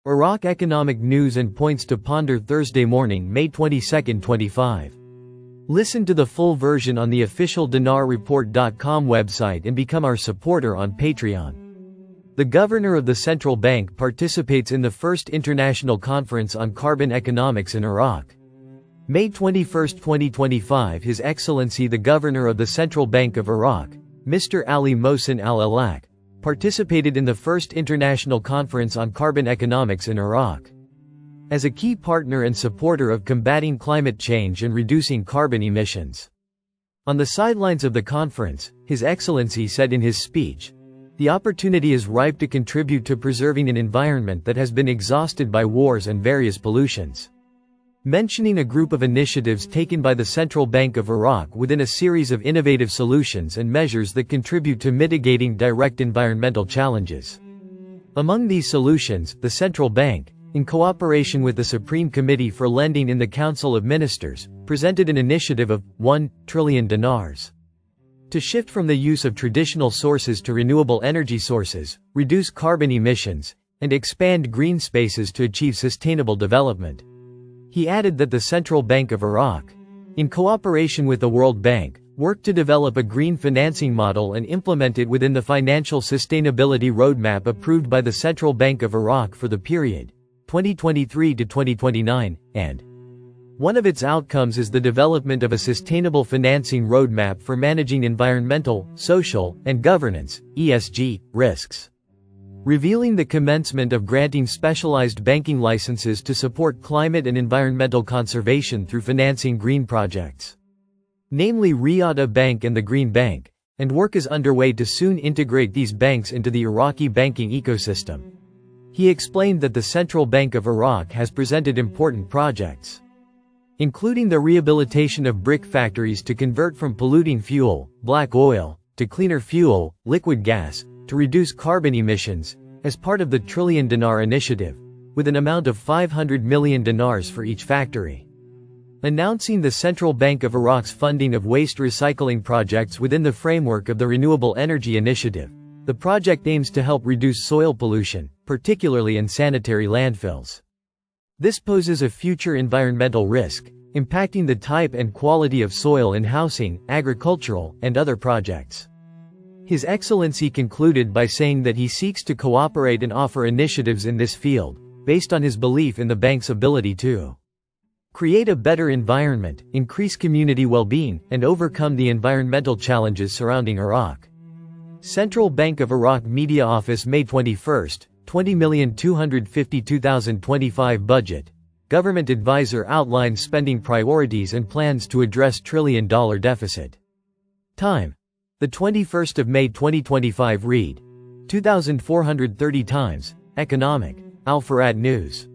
Iraq Economic News and Points to Ponder Thursday morning, May 22, 25. Listen to the full version on the official dinarreport.com website and become our supporter on Patreon. The governor of the central bank participates in the first international conference on carbon economics in Iraq. May 21, 2025. His Excellency the Governor of the Central Bank of Iraq, Mr. Ali Mohsen Al-Alak, participated in the first international conference on carbon economics in Iraq. As a key partner and supporter of combating climate change and reducing carbon emissions. On the sidelines of the conference, His Excellency said in his speech, "The opportunity is ripe to contribute to preserving an environment that has been exhausted by wars and various pollutions." Mentioning a group of initiatives taken by the Central Bank of Iraq within a series of innovative solutions and measures that contribute to mitigating direct environmental challenges. Among these solutions, the Central Bank, in cooperation with the Supreme Committee for Lending in the Council of Ministers, presented an initiative of 1 trillion dinars to shift from the use of traditional sources to renewable energy sources, reduce carbon emissions, and expand green spaces to achieve sustainable development. He added that the Central Bank of Iraq, in cooperation with the World Bank, worked to develop a green financing model and implement it within the Financial Sustainability Roadmap approved by the Central Bank of Iraq for the period 2023 to 2029, and one of its outcomes is the development of a sustainable financing roadmap for managing environmental, social, and governance (ESG) risks. Revealing the commencement of granting specialized banking licenses to support climate and environmental conservation through financing green projects, namely Riyadh Bank and the Green Bank, and work is underway to soon integrate these banks into the Iraqi banking ecosystem. He explained that the Central Bank of Iraq has presented important projects, including the rehabilitation of brick factories to convert from polluting fuel, black oil, to cleaner fuel, liquid gas, to reduce carbon emissions, as part of the Trillion Dinar Initiative, with an amount of 500 million dinars for each factory. Announcing the Central Bank of Iraq's funding of waste recycling projects within the framework of the Renewable Energy Initiative, the project aims to help reduce soil pollution, particularly in sanitary landfills. This poses a future environmental risk, impacting the type and quality of soil in housing, agricultural, and other projects. His Excellency concluded by saying that he seeks to cooperate and offer initiatives in this field, based on his belief in the bank's ability to create a better environment, increase community well-being, and overcome the environmental challenges surrounding Iraq. Central Bank of Iraq Media Office May 21, 20,252,025 Budget. Government advisor outlines spending priorities and plans to address $1 trillion deficit. Time: the 21st of May 2025. Read 2,430 times. Economic. Al-Farad News.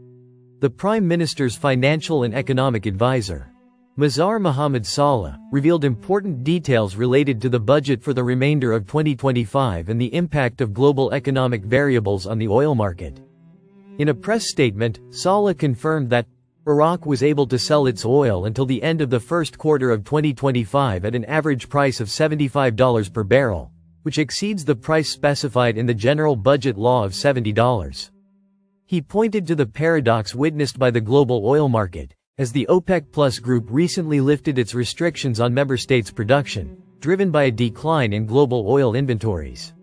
The Prime Minister's financial and economic advisor, Mazhar Mohammad Saleh, revealed important details related to the budget for the remainder of 2025 and the impact of global economic variables on the oil market. In a press statement, Saleh confirmed that Iraq was able to sell its oil until the end of the first quarter of 2025 at an average price of $75 per barrel, which exceeds the price specified in the General Budget Law of $70. He pointed to the paradox witnessed by the global oil market, as the OPEC Plus group recently lifted its restrictions on member states' production, driven by a decline in global oil inventories.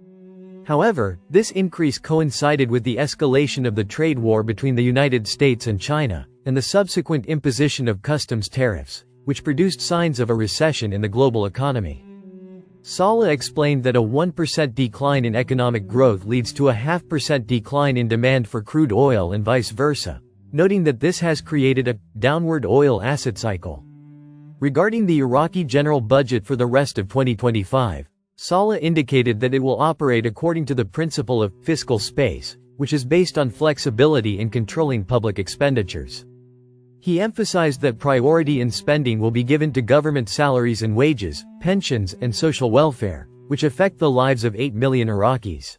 However, this increase coincided with the escalation of the trade war between the United States and China, and the subsequent imposition of customs tariffs, which produced signs of a recession in the global economy. Saleh explained that a 1% decline in economic growth leads to a 0.5% decline in demand for crude oil and vice versa, noting that this has created a downward oil asset cycle. Regarding the Iraqi general budget for the rest of 2025, Saleh indicated that it will operate according to the principle of fiscal space, which is based on flexibility in controlling public expenditures. He emphasized that priority in spending will be given to government salaries and wages, pensions, and social welfare, which affect the lives of 8 million Iraqis.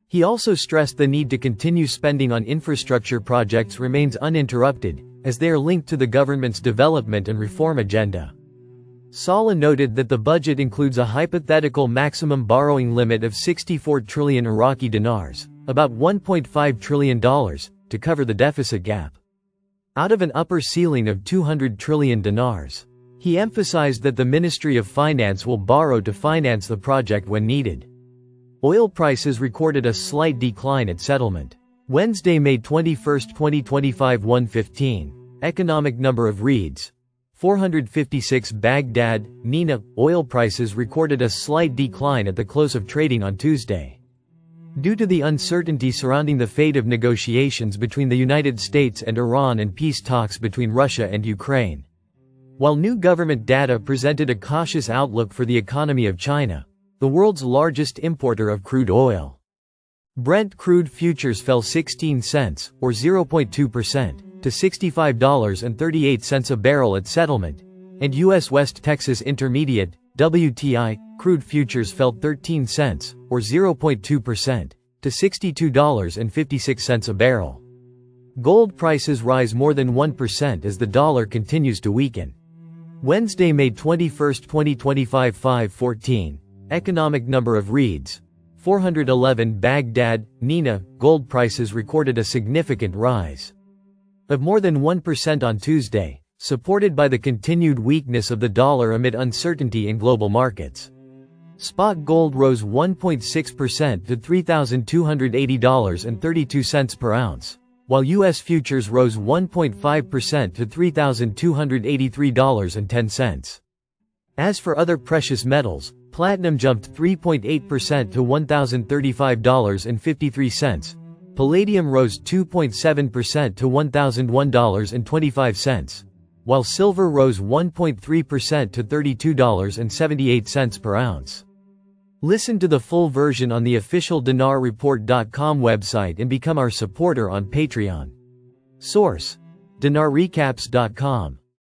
He also stressed the need to continue spending on infrastructure projects remains uninterrupted, as they are linked to the government's development and reform agenda. Saleh noted that the budget includes a hypothetical maximum borrowing limit of 64 trillion Iraqi dinars, about $1.5 trillion, to cover the deficit gap. Out of an upper ceiling of 200 trillion dinars. He emphasized that the Ministry of Finance will borrow to finance the project when needed. Oil prices recorded a slight decline at settlement. Wednesday, May 21, 2025 1:15. Economic number of reads. 456 Baghdad, Nina. Oil prices recorded a slight decline at the close of trading on Tuesday. Due to the uncertainty surrounding the fate of negotiations between the United States and Iran and peace talks between Russia and Ukraine. While new government data presented a cautious outlook for the economy of China, the world's largest importer of crude oil. Brent crude futures fell 16 cents, or 0.2%, to $65.38 a barrel at settlement, and U.S. West Texas Intermediate, WTI, crude futures fell 13 cents, or 0.2%, to $62.56 a barrel. Gold prices rise more than 1% as the dollar continues to weaken. Wednesday, May 21, 2025 5:14. Economic number of reads. 411 Baghdad, Nina. Gold prices recorded a significant rise of more than 1% on Tuesday, supported by the continued weakness of the dollar amid uncertainty in global markets. Spot gold rose 1.6% to $3,280.32 per ounce, while U.S. futures rose 1.5% to $3,283.10. As for other precious metals, platinum jumped 3.8% to $1,035.53. Palladium rose 2.7% to $1,001.25, while silver rose 1.3% to $32.78 per ounce. Listen to the full version on the official dinarreport.com website and become our supporter on Patreon. Source: dinarrecaps.com